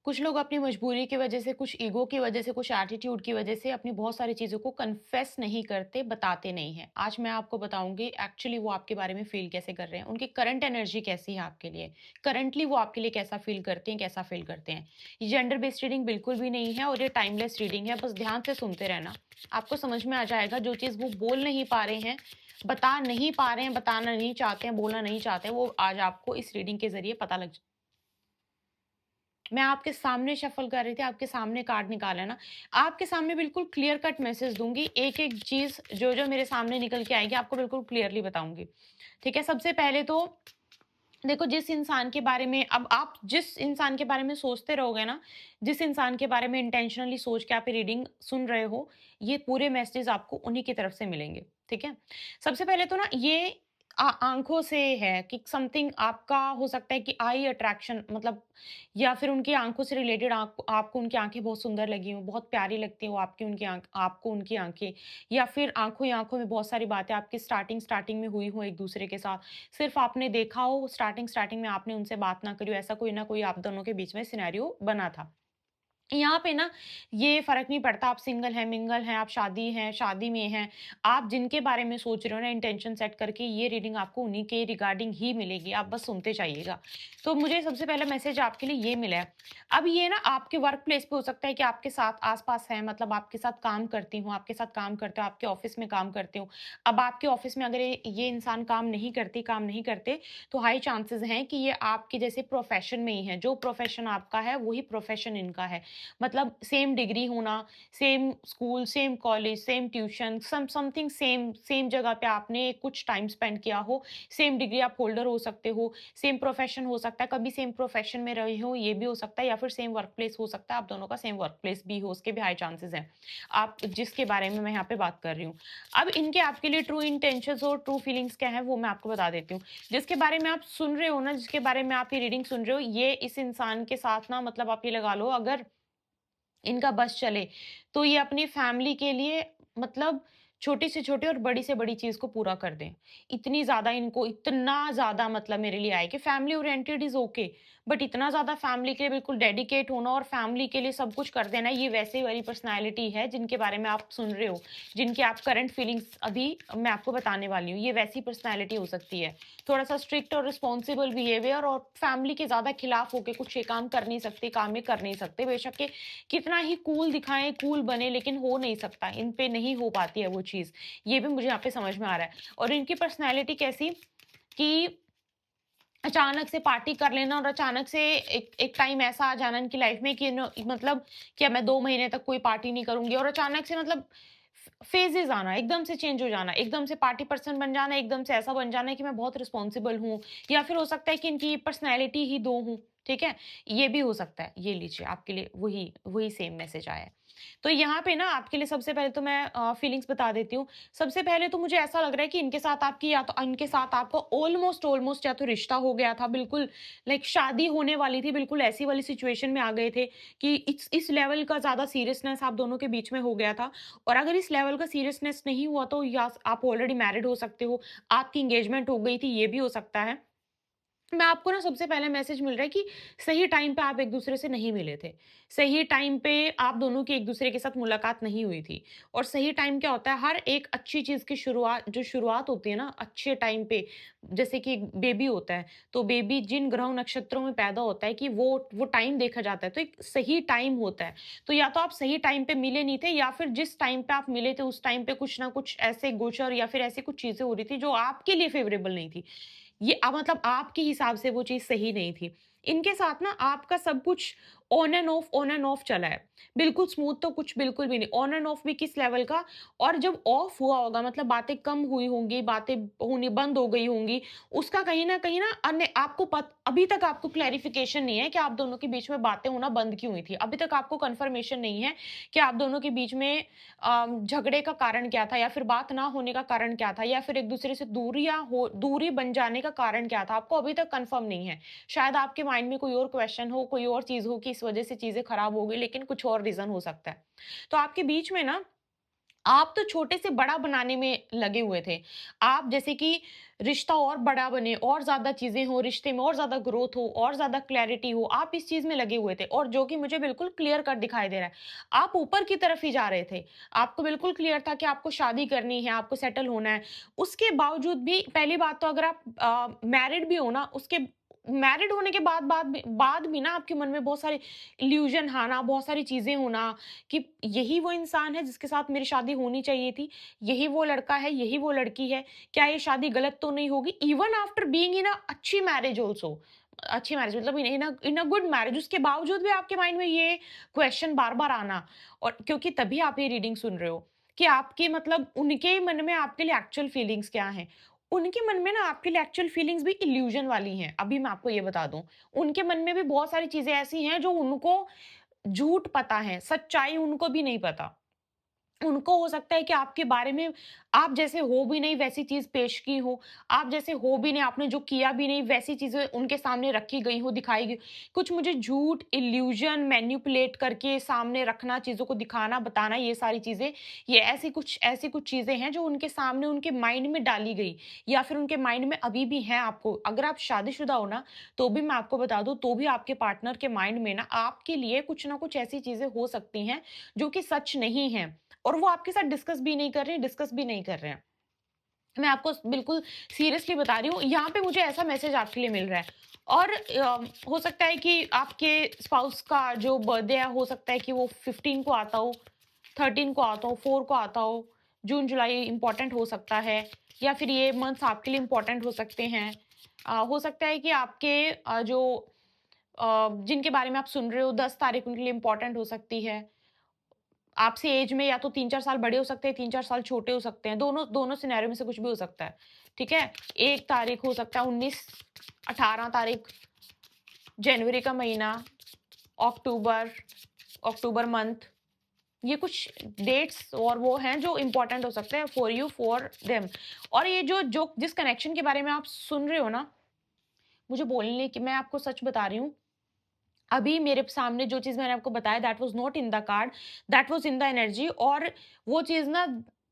कुछ लोग अपनी मजबूरी की वजह से, कुछ ईगो की वजह से, कुछ एटीट्यूड की वजह से अपनी बहुत सारी चीज़ों को कन्फेस नहीं करते, बताते नहीं हैं। आज मैं आपको बताऊँगी एक्चुअली वो आपके बारे में फ़ील कैसे कर रहे हैं, उनकी करंट एनर्जी कैसी है आपके लिए। करंटली वो आपके लिए कैसा फ़ील करते हैं, कैसा फ़ील करते हैं। ये जेंडर बेस्ड रीडिंग बिल्कुल भी नहीं है और ये टाइमलेस रीडिंग है, बस ध्यान से सुनते रहना। आपको समझ में आ जाएगा जो चीज़ वो बोल नहीं पा रहे हैं, बता नहीं पा रहे हैं, बताना नहीं चाहते हैं, बोलना नहीं चाहते हैं, वो आज आपको इस रीडिंग के ज़रिए पता लग मैं आपके सामने शफ़ल कर रही थी, आपके सामने कार्ड निकाला है ना, आपके सामने बिल्कुल क्लियर कट मैसेज दूँगी, एक-एक चीज़ जो-जो मेरे सामने निकल के आएगी, आपको बिल्कुल क्लियरली बताऊँगी। ठीक है? सबसे पहले तो देखो जिस इंसान के बारे में अब आप जिस इंसान के बारे में सोचते रहोगे ना, जिस इंसान के बारे में इंटेंशनली सोच के आप ये रीडिंग सुन रहे हो, ये पूरे मैसेजेस आपको उन्हीं की तरफ से मिलेंगे, ठीक है? सबसे पहले तो ना ये आँखों से है कि समथिंग आपका हो सकता है कि आई अट्रैक्शन मतलब या फिर उनकी आँखों से रिलेटेड आपको उनकी आँखें बहुत सुंदर लगी हों, बहुत प्यारी लगती हो आपकी उनकी आपको उनकी आँखें या फिर आँखों ही आँखों में बहुत सारी बातें आपकी स्टार्टिंग में हुई हों एक-दूसरे के साथ। सिर्फ़ आपने देखा हो स्टार्टिंग में आपने उनसे बात ना करी हो, ऐसा कोई ना कोई आप दोनों के बीच में सिनेरियो बना था। यहाँ पे ना ये फ़र्क नहीं पड़ता आप सिंगल हैं, मिंगल हैं, आप शादी में हैं, आप जिनके बारे में सोच रहे हो ना इंटेंशन सेट करके ये रीडिंग आपको उन्हीं के रिगार्डिंग ही मिलेगी, आप बस सुनते जाइएगा। तो मुझे सबसे पहला मैसेज आपके लिए ये मिला है। अब ये ना आपके वर्क प्लेस पे हो सकता है कि आपके साथ आस-पास हैं मतलब आपके साथ काम करती हों, आपके साथ काम करते हो, आपके ऑफ़िस में काम करते हो। अब आपके ऑफ़िस में अगर ये इंसान काम नहीं करते, तो हाई चांसेज़ हैं कि ये आपके जैसे प्रोफ़ेशन में ही हैं, जो प्रोफ़ेशन आपका है, वही प्रोफ़ेशन इनका है। मतलब सेम डिग्री होना, same school, same college, same tuition, something same same जगह पे आपने कुछ टाइम स्पेंड किया हो, सेम डिग्री आप होल्डर हो सकते हो, सेम प्रोफ़ेशन हो सकता है, कभी सेम प्रोफ़ेशन में रहे हो, ये भी हो सकता है या फिर सेम वर्क प्लेस हो सकता है, आप दोनों का सेम वर्क प्लेस भी हो, उसके भी हाई चांसेज़ हैं। आप जिसके बारे में मैं यहाँ पे बात कर रही हूँ। अब इनके आपके लिए ट्रू इंटेंशंस और ट्रू फीलिंग्स क्या हैं, वो मैं आपको बता देती हूँ। जिसके बारे में आप सुन रहे हो ना, जिसके बारे में आप ये रीडिंग सुन रहे हो, ये इस इंसान के साथ ना मतलब आप ये लगा लो अगर इनका बस चले, तो ये अपनी फैमिली के लिए मतलब छोटी से छोटी और बड़ी से बड़ी चीज़ को पूरा कर दें। इतना ज़्यादा मतलब मेरे लिए आए कि family oriented is okay, but इतना ज़्यादा फैमिली के लिए बिल्कुल डेडिकेट होना और फैमिली के लिए सब कुछ कर देना, ये वैसे वाली पर्सनैलिटी है जिनके बारे में आप सुन रहे हो, जिनकी आप करंट फीलिंग्स अभी मैं आपको बताने वाली हूँ, ये वैसी पर्सनैलिटी हो सकती है। थोड़ा-सा स्ट्रिक्ट और रिस्पॉन्सिबल बिहेवियर और फैमिली के ज़्यादा खिलाफ होके कुछ ये काम कर नहीं सकते, काम ये कर नहीं सकते। बेशक के कितना ही कूल दिखाएँ, कूल बने लेकिन हो नहीं सकता, इन पे नहीं हो पाती है वो चीज़। ये भी मुझे यहाँ पे समझ में आ रहा है और इनकी पर्सनैलिटी कैसी कि अचानक से पार्टी कर लेना और अचानक से एक एक टाइम ऐसा आ जाना इनकी लाइफ में कि मतलब कि अब मैं 2 महीने तक कोई पार्टी नहीं करूँगी और अचानक से मतलब फेजेज़ आना, एकदम से चेंज हो जाना, एकदम से पार्टी पर्सन बन जाना, एकदम से ऐसा बन जाना कि मैं बहुत रिस्पॉन्सिबल हूँ या फिर हो सकता है कि इनकी पर्सनैलिटी ही 2 हों, ठीक है? ये भी हो सकता है। ये लीजिए आपके लिए वही वही सेम मैसेज आया है। तो यहाँ पे ना आपके लिए सबसे पहले तो मैं फीलिंग्स बता देती हूँ। सबसे पहले तो मुझे ऐसा लग रहा है कि इनके साथ आपकी या तो इनके साथ आपका ऑलमोस्ट या तो रिश्ता हो गया था, बिल्कुल लाइक शादी होने वाली थी, बिल्कुल ऐसी वाली सिचुएशन में आ गए थे कि इस लेवल का ज़्यादा सीरियसनेस आप दोनों के बीच में हो गया था। और अगर इस लेवल का सीरियसनेस नहीं हुआ तो या आप ऑलरेडी मैरिड हो सकते हो, आपकी एंगेजमेंट हो गई थी, ये भी हो सकता है। मैं आपको ना सबसे पहले मैसेज मिल रहा है कि सही टाइम पे आप एक-दूसरे से नहीं मिले थे। सही टाइम पे आप दोनों की एक-दूसरे के साथ मुलाकात नहीं हुई थी। और सही टाइम क्या होता है, हर एक अच्छी चीज़ की शुरुआत होती है ना अच्छे टाइम पे, जैसे कि एक बेबी होता है, तो बेबी जिन ग्रह नक्षत्रों में पैदा होता है कि वो टाइम देखा जाता है, तो एक सही टाइम होता है। तो या तो आप सही टाइम पे मिले नहीं थे या फिर जिस टाइम पे आप मिले थे, उस टाइम पे कुछ ना कुछ ऐसे गोचर या फिर ऐसी कुछ चीज़ें हो रही थी, जो आपके लिए फ़ेवरेबल नहीं थी। ये मतलब आपके हिसाब से वो चीज़ सही नहीं थी। इनके साथ ना आपका सब कुछ ऑन एंड ऑफ चला है। बिल्कुल स्मूथ तो कुछ बिल्कुल भी नहीं। ऑन एंड ऑफ भी किस लेवल का, और जब ऑफ हुआ होगा मतलब बातें कम हुई होंगी, बातें होनी बंद हो गई होंगी, उसका कहीं न अन्य आपको अभी तक आपको क्लैरिफ़िकेशन नहीं है कि आप दोनों के बीच में बातें होना बंद क्यों हुई थी। अभी तक आपको कन्फर्मेशन नहीं है कि आप दोनों के बीच में झगड़े का कारण क्या था या फिर बात ना होने का कारण क्या था या फिर एक-दूसरे से दूरी बन जाने का कारण क्या था, आपको अभी तक कन्फर्म नहीं है। शायद आपके माइंड में कोई और क्वेश्चन हो, कोई और चीज़ हो कि इस वज़ह से चीज़ें खराब हो गई, लेकिन कुछ और रीज़न हो सकता है। तो आपके बीच में ना आप तो छोटे से बड़ा बनाने में लगे हुए थे। आप जैसे कि रिश्ता और बड़ा बने, और ज़्यादा चीज़ें हों, रिश्ते में और ज़्यादा ग्रोथ हो, और ज़्यादा क्लैरिटी हो, आप इस चीज़ में लगे हुए थे, और जो कि मुझे बिल्कुल क्लियर कट दिखाई दे रहा है। आप ऊपर की तरफ ही जा रहे थे। आपको बिल्कुल क्लियर था कि आपको शादी करनी है, आपको सेटल होना है। उसके बावजूद भी पहली बात तो अगर आप मैरिड भी हो ना, उसके मैरिड होने के बाद भी ना आपके मन में बहुत सारे इल्यूज़न आना, बहुत सारी चीज़ें होना कि यही वो इंसान है जिसके साथ मेरी शादी होनी चाहिए थी, यही वो लड़का है, यही वो लड़की है, क्या ये शादी गलत तो नहीं होगी? इवन आफ्टर बीइंग इन अ अच्छी मैरिज ऑल्सो, अच्छी मैरिज मतलब इन अ गुड मैरिज, उसके बावजूद भी आपके माइंड में ये क्वेश्चन बार-बार आना, और क्योंकि तभी आप ये रीडिंग सुन रहे हो कि आपके मतलब उनके मन में आपके लिए एक्चुअल फीलिंग्स क्या हैं। उनके मन में ना आपके लिए एक्चुअल फीलिंग्स भी इल्यूज़न वाली हैं, अभी मैं आपको ये बता दूँ। उनके मन में भी बहुत सारी चीज़ें ऐसी हैं जो उनको झूठ पता है, सच्चाई उनको भी नहीं पता। उनको हो सकता है कि आपके बारे में आप जैसे हो भी नहीं वैसी चीज़ पेश की हो, आप जैसे हो भी नहीं, आपने जो किया भी नहीं वैसी चीज़ें उनके सामने रखी गई हो, दिखाई गई। कुछ मुझे झूठ, इल्यूज़न, मैनिपुलेट करके सामने रखना, चीज़ों को दिखाना, बताना, ये सारी चीज़ें, ये ऐसी कुछ चीज़ें हैं जो उनके सामने उनके माइंड में डाली गई, या फिर उनके माइंड में अभी भी हैं आपको। अगर आप शादीशुदा हो ना, तो भी मैं आपको बता दूँ, तो भी आपके पार्टनर के माइंड में ना आपके लिए कुछ ना कुछ ऐसी चीज़ें हो सकती हैं, जो कि सच नहीं हैं। और वो आपके साथ डिस्कस भी नहीं कर रहे हैं, डिस्कस भी नहीं कर रहे हैं। मैं आपको बिल्कुल सीरियसली बता रही हूँ, यहाँ पे मुझे ऐसा मैसेज आपके लिए मिल रहा है। और हो सकता है कि आपके स्पाउस का जो बर्थडे है, हो सकता है कि वो 15 को आता हो, 13 को आता हो, 4 को आता हो, जून, जुलाई इम्पोर्टेंट हो सकता है, या फिर ये मंथ्स आपके लिए इम्पोर्टेंट हो सकते हैं। हो सकता है कि आपके जिनके बारे में आप सुन रहे हो, 10 तारीख उनके लिए इम्पोर्टेंट हो सकती है। आपसे ऐज में या तो 3-4 साल बड़े हो सकते हैं, 3-4 साल छोटे हो सकते हैं, दोनों दोनों सिनेरियो में से कुछ भी हो सकता है, ठीक है? 1 तारीख हो सकता है 19, 18 तारीख, जनवरी का महीना, अक्टूबर, अक्टूबर मंथ, ये कुछ डेट्स और वो हैं जो इम्पोर्टेंट हो सकते हैं फॉर यू, फॉर देम। और ये जो जो जिस कनेक्शन के बारे में आप सुन रहे हो ना, मुझे बोलने की, मैं आपको सच बता रही हूँ, अभी मेरे सामने जो चीज़ मैंने आपको बताया, that was not in the card, that was in the energy. और वो चीज़ ना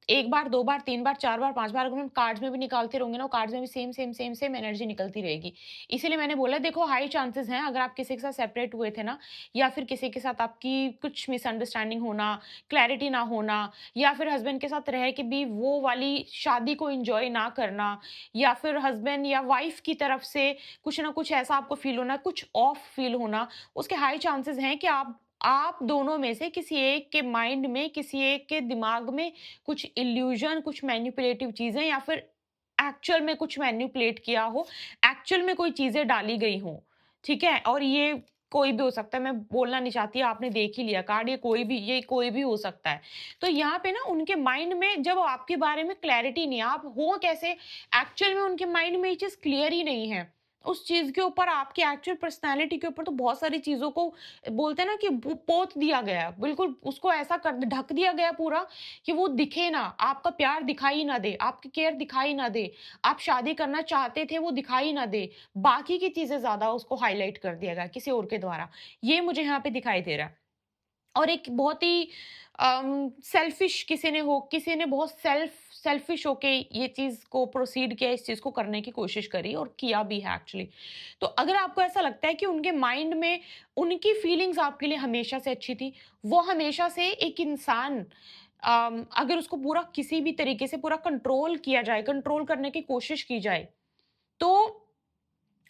1 बार, 2 बार, 3 बार, 4 बार, 5 बार अगर हम कार्ड्स में भी निकालते रहेंगे ना, वो कार्ड्स में भी सेम एनर्जी निकलती रहेगी। इसीलिए मैंने बोला, देखो हाई चांसेस हैं, अगर आप किसी के साथ सेपरेट हुए थे ना, या फिर किसी के साथ आपकी कुछ मिसअंडरस्टैंडिंग होना, क्लैरिटी ना होना, या फिर हस्बैंड के साथ रह के भी वो वाली शादी को एन्जॉय ना करना, या फिर हस्बैंड या वाइफ की तरफ से कुछ ना कुछ ऐसा आपको फ़ील होना, कुछ ऑफ फ़ील होना, उसके हाई चांसेस हैं कि आप दोनों में से किसी एक के माइंड में, किसी एक के दिमाग में कुछ इल्यूजन, कुछ मैनिपुलेटिव चीज़ें, या फिर एक्चुअल में कुछ मैनिपुलेट किया हो, एक्चुअल में कोई चीज़ें डाली गई हों, ठीक है? और ये कोई भी हो सकता है, मैं बोलना नहीं चाहती, आपने देख ही लिया कार्ड, ये कोई भी हो सकता है। तो यहाँ पे ना उनके माइंड में जब आपके बारे में क्लैरिटी नहीं है, आप हो कैसे, एक्चुअल में उनके माइंड में ये चीज़ क्लियर ही नहीं है। उस चीज़ के ऊपर, आपकी एक्चुअल पर्सनैलिटी के ऊपर तो बहुत सारी चीज़ों को बोलते हैं ना कि पोत दिया गया है। बिल्कुल उसको ऐसा कर ढक दिया गया पूरा कि वो दिखे ना, आपका प्यार दिखाई ना दे, आपकी केयर दिखाई ना दे। आप शादी करना चाहते थे, वो दिखाई ना दे। बाकी की चीज़ें ज़्यादा उसको हाइलाइट कर दिया गया किसी और के द्वारा। ये मुझे यहाँ पे दिखाई दे रहा है। और एक बहुत ही सेल्फिश किसी ने बहुत सेल्फिश होके ये चीज़ को प्रोसीड किया, इस चीज़ को करने की कोशिश करी और किया भी है एक्चुअली। तो अगर आपको ऐसा लगता है कि उनके माइंड में उनकी फीलिंग्स आपके लिए हमेशा से अच्छी थी, वो हमेशा से एक इंसान अगर उसको पूरा किसी भी तरीके से पूरा कंट्रोल किया जाए, कंट्रोल करने की कोशिश की जाए, तो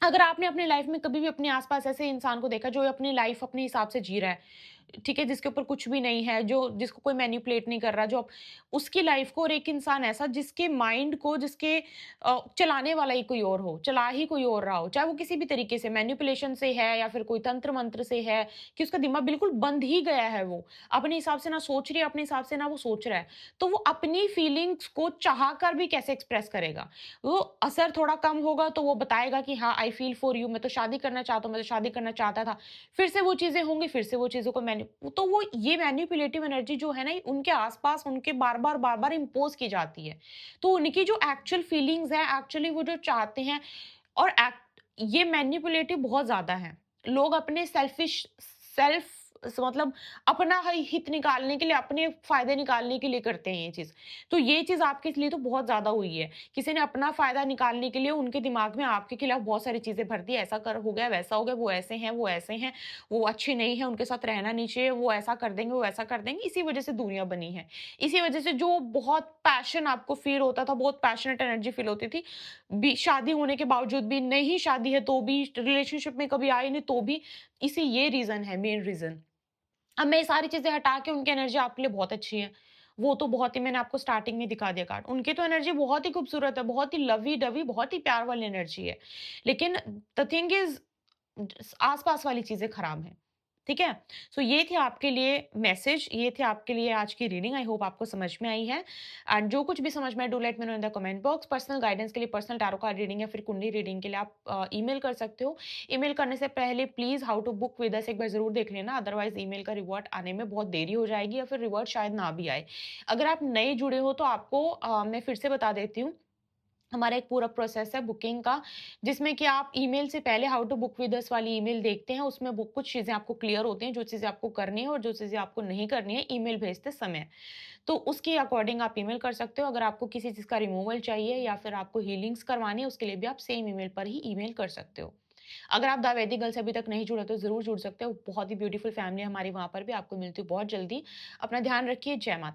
अगर आपने अपनी लाइफ में कभी भी अपने आस-पास ऐसे इंसान को देखा जो अपनी लाइफ अपने हिसाब से जी रहा है, ठीक है? जिसके ऊपर कुछ भी नहीं है, जो जिसको कोई मैनिपुलेट नहीं कर रहा, जो उसकी लाइफ को, और एक इंसान ऐसा जिसके माइंड को, जिसके चलाने वाला ही कोई और हो, चला ही कोई और रहा हो, चाहे वो किसी भी तरीके से मैनिपुलेशन से है या फिर कोई तंत्र-मंत्र से है, कि उसका दिमाग बिल्कुल बंद ही गया है वो। अपने हिसाब से ना सोच रही है, अपने हिसाब से ना वो सोच रहा है। तो वो अपनी फीलिंग्स को चाह कर भी कैसे एक्सप्रेस करेगा? वो असर थोड़ा कम होगा तो वो बताएगा कि हाँ, आई फील फॉर यू, मैं तो शादी करना चाहता हूँ, मैं तो शादी करना चाहता था। फिर से वो चीज़ें होंगी, फिर से वो चीज़ों को तो वो ये मैनिपुलेटिव एनर्जी जो है ना, ये उनके आस-पास उनके बार-बार इम्पोज़ की जाती है। तो उनकी जो एक्चुअल फीलिंग्स हैं, एक्चुअली वो जो चाहते हैं, और ये मैनिपुलेटिव बहुत ज़्यादा हैं। लोग अपने सेल्फ मतलब अपना ही हित निकालने के लिए, अपने फ़ायदे निकालने के लिए करते हैं ये चीज़। तो ये चीज़ आपके लिए तो बहुत ज़्यादा हुई है। किसी ने अपना फ़ायदा निकालने के लिए उनके दिमाग में आपके खिलाफ बहुत सारी चीज़ें भर दी, ऐसा कर हो गया, वैसा हो गया, वो ऐसे हैं, वो अच्छे नहीं हैं, उनके साथ रहना नहीं चाहिए, वो ऐसा कर देंगे, वो वैसा कर देंगे, इसी वज़ह से दूरियाँ बनी हैं। इसी वज़ह से जो बहुत पैशन आपको फ़ील होता था, बहुत पैशनेट एनर्जी फ़ील होती थी, शादी होने के बावजूद भी, नहीं शादी है तो भी, रिलेशनशिप में कभी आई नहीं तो भी, इसी ये रीज़न है, मेन रीज़न। अब मैं ये सारी चीज़ें हटा के उनकी एनर्जी आपके लिए बहुत अच्छी है। वो तो बहुत ही मैंने आपको स्टार्टिंग में दिखा दिया कार्ड। उनकी तो एनर्जी बहुत ही खूबसूरत है, बहुत ही लवी-डवी, बहुत ही प्यार वाली एनर्जी है। लेकिन द थिंग इज़ आस-पास वाली चीज़ें खराब हैं। ठीक है? सो ये थे आपके लिए मैसेज, ये थे आपके लिए आज की रीडिंग। आई होप आपको समझ में आई है। एंड जो कुछ भी समझ में आए do let me know in the comment box. Personal guidance के लिए, पर्सनल टैरो कार्ड रीडिंग या फिर कुंडली रीडिंग के लिए आप ईमेल कर सकते हो। ईमेल करने से पहले please how to book with us एक बार ज़रूर देख लेना, अदरवाइज़ ईमेल का रिवर्ट आने में बहुत देरी हो जाएगी या फिर रिवर्ट शायद ना भी आए। अगर आप नए जुड़े हो तो आपको मैं फिर से बता देती हूँ, हमारा एक पूरा प्रोसेस है बुकिंग का, जिसमें कि आप ईमेल से पहले how to book with us वाली ईमेल देखते हैं, उसमें वो कुछ चीज़ें आपको क्लियर होती हैं, जो चीज़ें आपको करनी है और जो चीज़ें आपको नहीं करनी है ईमेल भेजते समय। तो उसके अकॉर्डिंग आप ईमेल कर सकते हो। अगर आपको किसी चीज़ का रिमूवल चाहिए या फिर आपको हीलिंग्स करवानी है, उसके लिए भी आप सेम ईमेल पर ही ईमेल कर सकते हो। अगर आप द वैदिक गर्ल से अभी तक नहीं जुड़े तो ज़रूर जुड़ सकते हो। बहुत ही ब्यूटीफुल फैमिली है हमारी, वहाँ पर भी आपको मिलती हूँ बहुत जल्दी। अपना ध्यान रखिए। जय माता